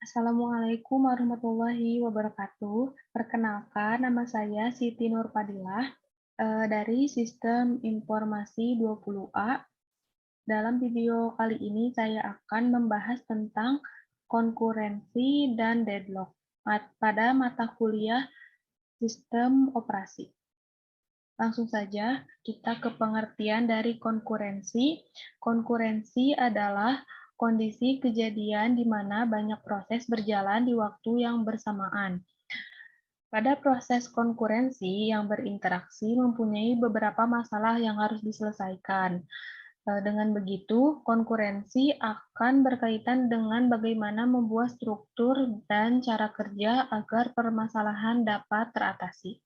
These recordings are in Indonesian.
Assalamualaikum warahmatullahi wabarakatuh. Perkenalkan, nama saya Siti Nurfadilah dari Sistem Informasi 20A. Dalam video kali ini saya akan membahas tentang konkurensi dan deadlock pada mata kuliah Sistem Operasi. Langsung saja kita ke pengertian dari konkurensi. Konkurensi adalah kondisi kejadian di mana banyak proses berjalan di waktu yang bersamaan. Pada proses konkurensi yang berinteraksi mempunyai beberapa masalah yang harus diselesaikan. Dengan begitu, konkurensi akan berkaitan dengan bagaimana membuat struktur dan cara kerja agar permasalahan dapat teratasi.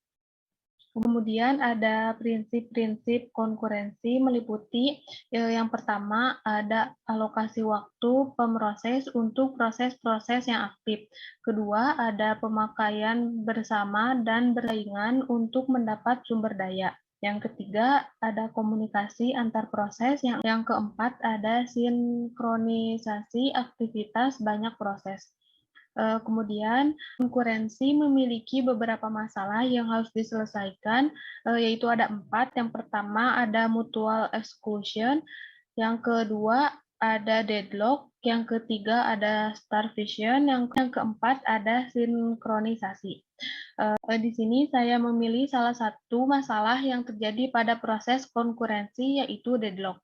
Kemudian ada prinsip-prinsip konkurensi meliputi yang pertama ada alokasi waktu pemroses untuk proses-proses yang aktif. Kedua, ada pemakaian bersama dan bersaingan untuk mendapat sumber daya. Yang ketiga, ada komunikasi antar proses. Yang keempat, ada sinkronisasi aktivitas banyak proses. Kemudian konkurensi memiliki beberapa masalah yang harus diselesaikan, yaitu ada 4. Yang pertama ada mutual exclusion, yang kedua ada deadlock, yang ketiga ada starvation, yang keempat ada sinkronisasi. Di sini saya memilih salah satu masalah yang terjadi pada proses konkurensi, yaitu deadlock.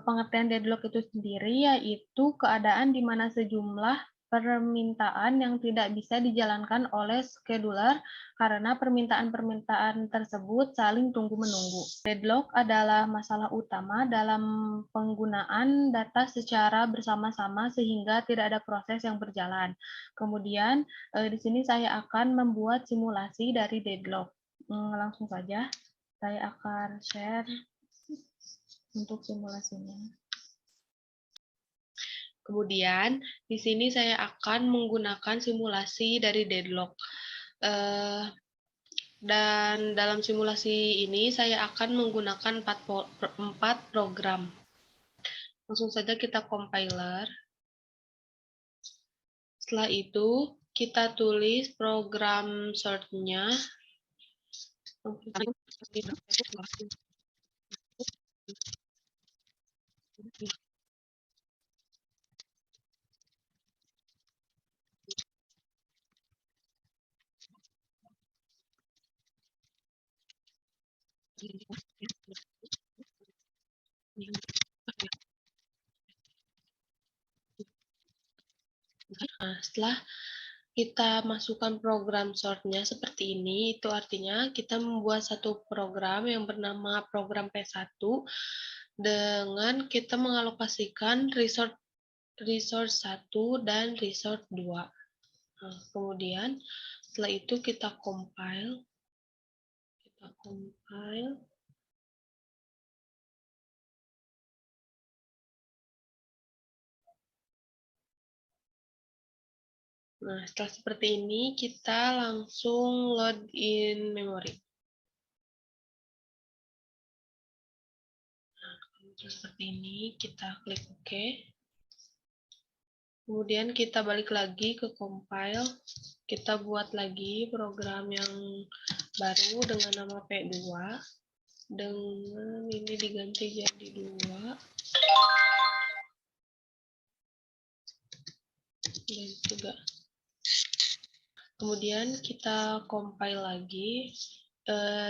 Pengertian deadlock itu sendiri yaitu keadaan di mana sejumlah permintaan yang tidak bisa dijalankan oleh scheduler karena permintaan-permintaan tersebut saling tunggu-menunggu. Deadlock adalah masalah utama dalam penggunaan data secara bersama-sama sehingga tidak ada proses yang berjalan. Kemudian di sini saya akan membuat simulasi dari deadlock. Langsung saja saya akan share untuk simulasinya. Kemudian, di sini saya akan menggunakan simulasi dari deadlock. Dan dalam simulasi ini saya akan menggunakan 4 program. Langsung saja kita compiler. Setelah itu, kita tulis program sort-nya. Nah, setelah kita masukkan program sort-nya seperti ini, itu artinya kita membuat satu program yang bernama program P1 dengan kita mengalokasikan resource 1 dan resource 2. Nah, kemudian setelah itu kita compile. Nah, setelah seperti ini, kita langsung load in memory. Nah, seperti ini, kita klik OK. Kemudian kita balik lagi ke compile. Kita buat lagi program yang baru dengan nama P2. Dengan ini diganti jadi 2. Dan 3. Kemudian kita compile lagi.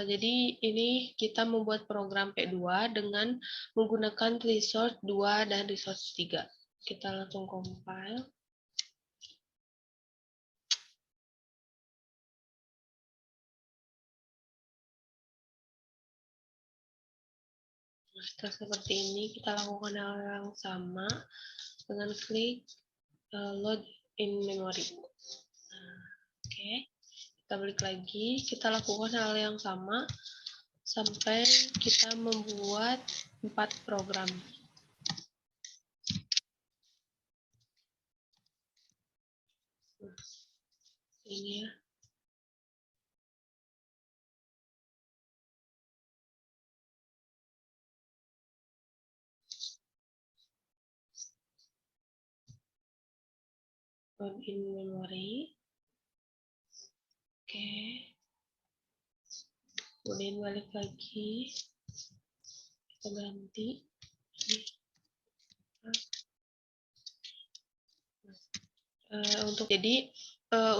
Jadi ini kita membuat program P2 dengan menggunakan resource 2 dan resource 3. Kita langsung compile. Nah, setelah seperti ini kita lakukan hal yang sama dengan klik load in memory. Oke. Kita balik lagi, kita lakukan hal yang sama sampai kita membuat 4 program. Ini ya. load in memory. Oke, kemudian balik lagi, kita ganti.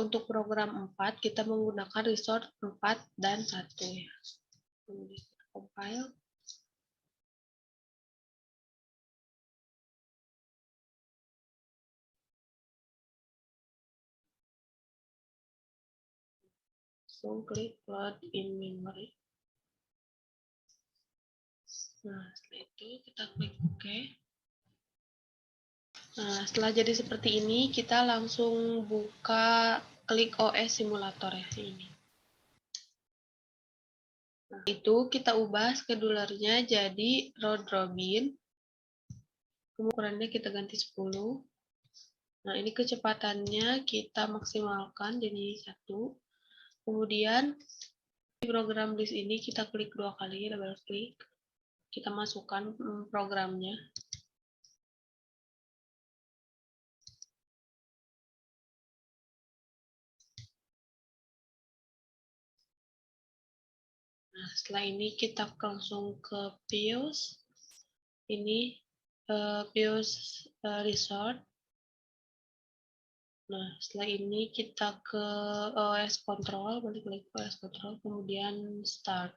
Untuk program 4 kita menggunakan resource 4 dan 1 ya. Kemudian compile. So klik load in memory. Nah, setelah itu kita klik OK. Nah, setelah jadi seperti ini, kita langsung buka klik OS simulator ya ini. Nah, itu kita ubah schedulernya jadi round robin. Ukurannya kita ganti 10. Nah, ini kecepatannya kita maksimalkan jadi 1. Kemudian di program list ini kita klik 2 kali, double klik. Kita masukkan programnya. Nah, setelah ini kita langsung ke BIOS. Ini BIOS Resort. Nah, setelah ini kita ke OS Control, balik lagi ke OS Control, kemudian Start.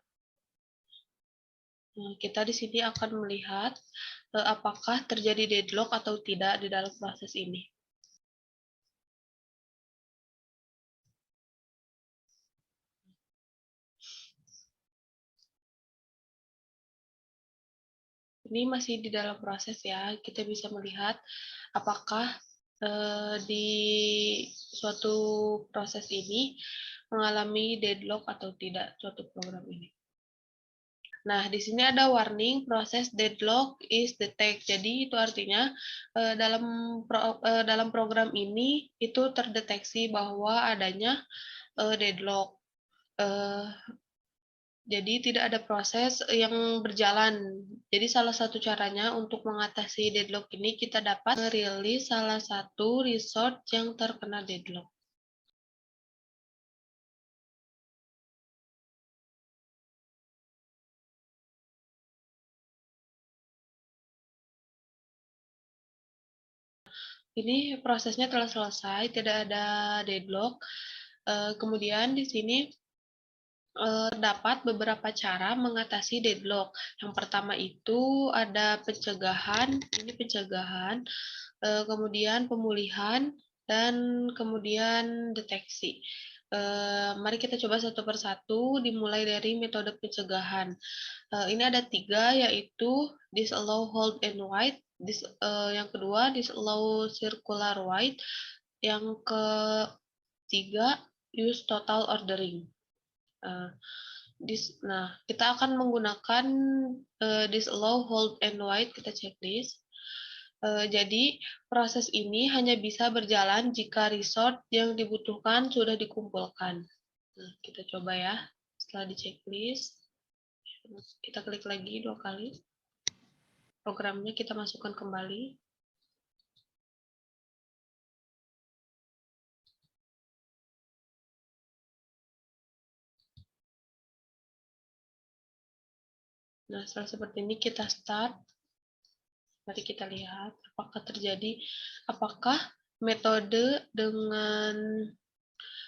Nah, kita di sini akan melihat apakah terjadi deadlock atau tidak di dalam proses ini. Ini masih di dalam proses ya, kita bisa melihat apakah di suatu proses ini mengalami deadlock atau tidak suatu program ini. Nah, di sini ada warning proses deadlock is detect. Jadi itu artinya dalam program ini itu terdeteksi bahwa adanya deadlock. Jadi tidak ada proses yang berjalan. Jadi salah satu caranya untuk mengatasi deadlock ini kita dapat merilis salah satu resource yang terkena deadlock. Ini prosesnya telah selesai, tidak ada deadlock. Kemudian di sini terdapat beberapa cara mengatasi deadlock. Yang pertama itu ada pencegahan, ini pencegahan, kemudian pemulihan, dan kemudian deteksi. Mari kita coba satu persatu, dimulai dari metode pencegahan. Ini ada 3, yaitu disallow hold and wait, yang kedua disallow circular wait, yang ketiga use total ordering. Nah, kita akan menggunakan disallow hold and wait, kita checklist. Jadi proses ini hanya bisa berjalan jika resource yang dibutuhkan sudah dikumpulkan. Nah, kita coba ya. Setelah di checklist, kita klik lagi 2 kali. Programnya kita masukkan kembali. Nah, setelah seperti ini kita start. Mari kita lihat apakah metode dengan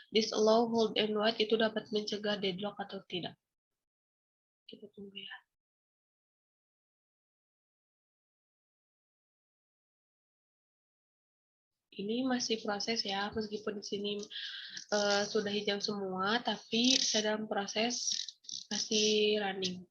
disallow, hold, and wait itu dapat mencegah deadlock atau tidak. Kita tunggu ya. Ini masih proses ya, meskipun di sini sudah hijau semua, tapi sedang proses masih running.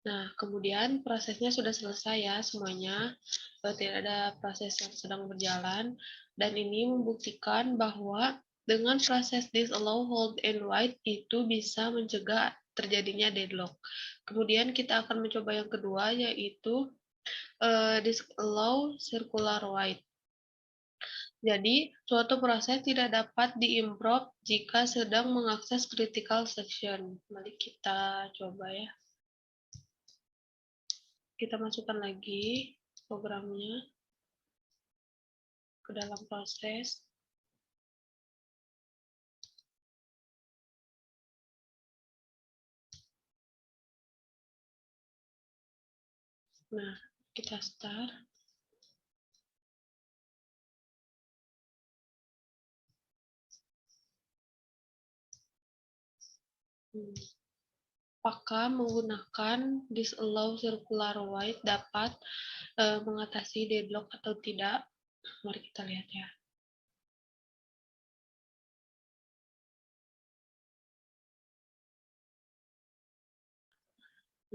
Nah, kemudian prosesnya sudah selesai ya semuanya, tidak ada proses yang sedang berjalan, dan ini membuktikan bahwa dengan proses disallow, hold, and wait itu bisa mencegah terjadinya deadlock. Kemudian kita akan mencoba yang kedua, yaitu disallow circular wait. Jadi, suatu proses tidak dapat diimprove jika sedang mengakses critical section. Mari kita coba ya. Kita masukkan lagi programnya ke dalam proses. Nah, kita start. Apakah menggunakan disallow circular white dapat mengatasi deadlock atau tidak? Mari kita lihat ya.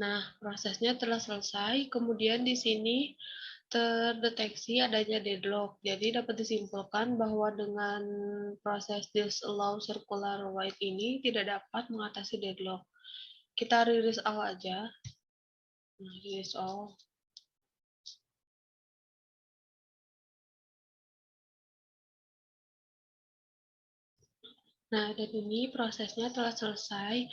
Nah, prosesnya telah selesai. Kemudian di sini terdeteksi adanya deadlock. Jadi dapat disimpulkan bahwa dengan proses disallow circular white ini tidak dapat mengatasi deadlock. Kita release all aja. Nah, release all. Nah, dan ini prosesnya telah selesai.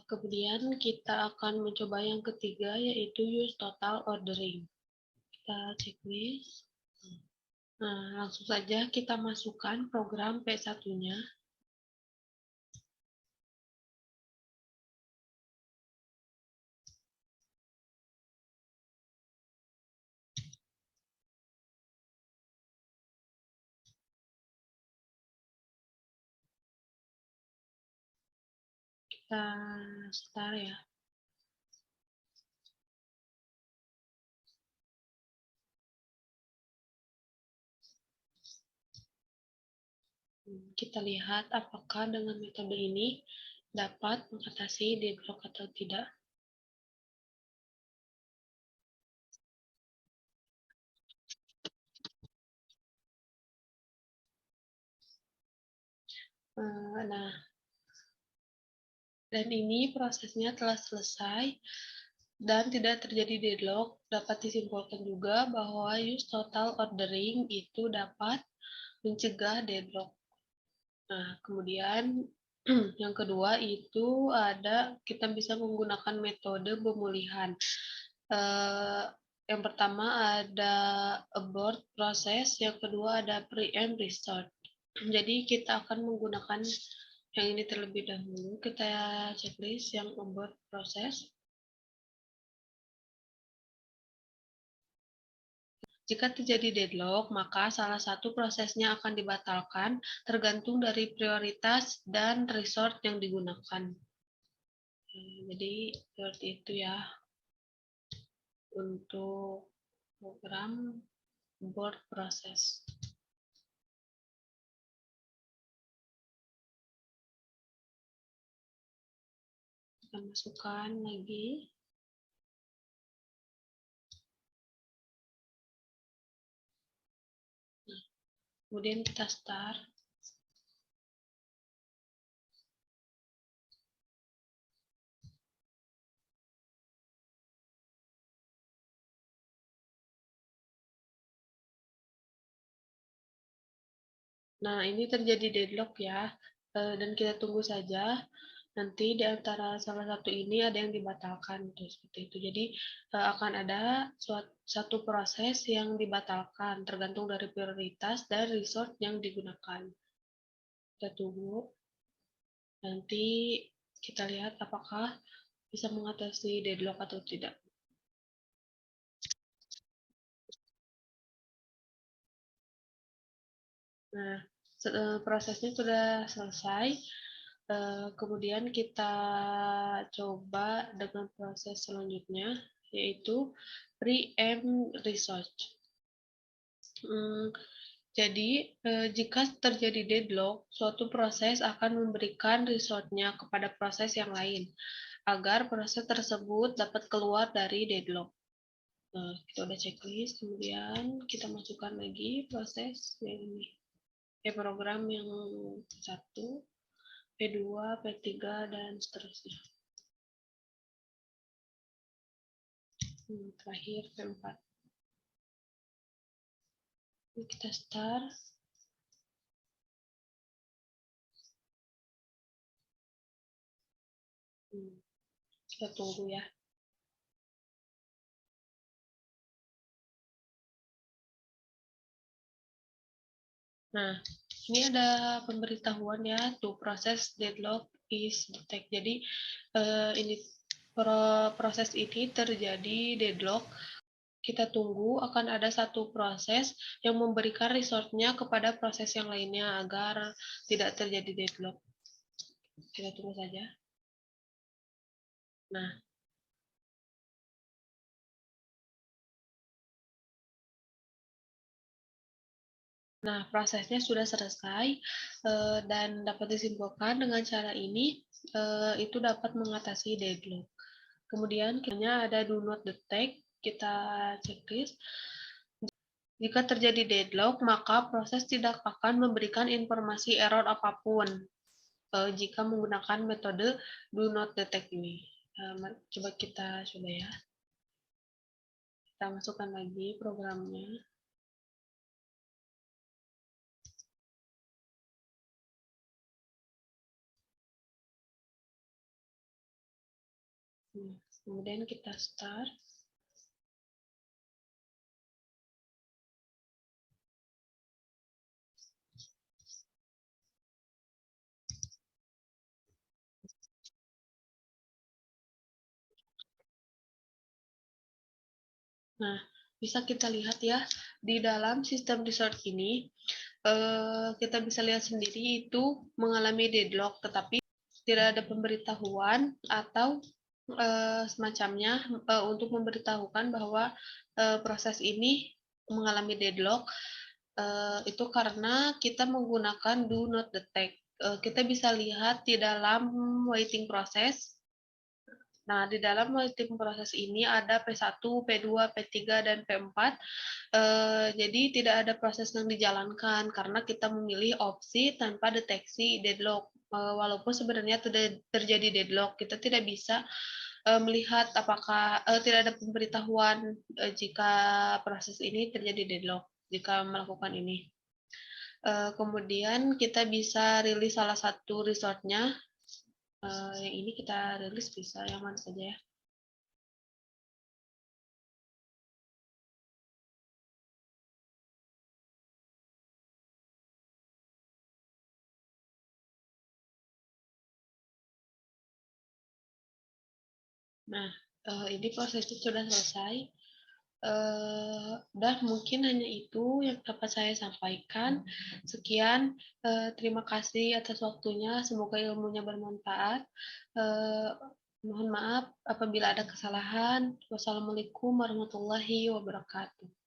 Kemudian kita akan mencoba yang ketiga, yaitu use total ordering. Kita checklist. Nah, langsung saja kita masukkan program P1-nya. Kita start ya. Kita lihat apakah dengan metode ini dapat mengatasi deadlock atau tidak. Nah, dan ini prosesnya telah selesai dan tidak terjadi deadlock. Dapat disimpulkan juga bahwa use total ordering itu dapat mencegah deadlock. Nah, kemudian yang kedua itu ada kita bisa menggunakan metode pemulihan. Yang pertama ada abort proses, yang kedua ada preempt restart. Jadi kita akan menggunakan yang ini terlebih dahulu. Kita checklist yang abort proses. Jika terjadi deadlock, maka salah satu prosesnya akan dibatalkan tergantung dari prioritas dan resource yang digunakan. Jadi seperti itu ya untuk program board proses. Kita masukkan lagi. Nah, kemudian kita start. Nah, ini terjadi deadlock ya, dan kita tunggu saja. Nanti di antara salah satu ini ada yang dibatalkan, seperti itu. Jadi akan ada satu proses yang dibatalkan, tergantung dari prioritas dan resource yang digunakan. Kita tunggu. Nanti kita lihat apakah bisa mengatasi deadlock atau tidak. Nah, prosesnya sudah selesai. Kemudian kita coba dengan proses selanjutnya, yaitu preempt research. Jadi, jika terjadi deadlock, suatu proses akan memberikan resource-nya kepada proses yang lain, agar proses tersebut dapat keluar dari deadlock. Nah, kita udah checklist, kemudian kita masukkan lagi proses yang ini. Program yang satu, P2, P3, dan seterusnya. Terakhir P4. Kita start. Kita tunggu ya. Nah, ini ada pemberitahuan ya, to process deadlock is detect. Jadi ini proses ini terjadi deadlock. Kita tunggu akan ada satu proses yang memberikan resource-nya kepada proses yang lainnya agar tidak terjadi deadlock. Kita tunggu saja. Nah, prosesnya sudah selesai dan dapat disimpulkan dengan cara ini itu dapat mengatasi deadlock. Kemudian kita ada do not detect, kita checklist. Jika terjadi deadlock, maka proses tidak akan memberikan informasi error apapun jika menggunakan metode do not detect ini. Coba kita coba ya. Kita masukkan lagi programnya. Kemudian kita start. Nah, bisa kita lihat ya, di dalam sistem resource ini, kita bisa lihat sendiri itu mengalami deadlock, tetapi tidak ada pemberitahuan atau semacamnya untuk memberitahukan bahwa proses ini mengalami deadlock, itu karena kita menggunakan do not detect. Kita bisa lihat di dalam waiting process. Nah, di dalam waiting proses ini ada P1, P2, P3, dan P4. Jadi tidak ada proses yang dijalankan karena kita memilih opsi tanpa deteksi deadlock. Walaupun sebenarnya terjadi deadlock, kita tidak bisa melihat apakah tidak ada pemberitahuan jika proses ini terjadi deadlock, jika melakukan ini. Kemudian kita bisa rilis salah satu resource-nya. Yang ini kita rilis bisa yang mana saja ya. Nah, ini prosesnya sudah selesai. Udah mungkin hanya itu yang dapat saya sampaikan. Sekian, terima kasih atas waktunya. Semoga ilmunya bermanfaat. Mohon maaf apabila ada kesalahan. Wassalamualaikum warahmatullahi wabarakatuh.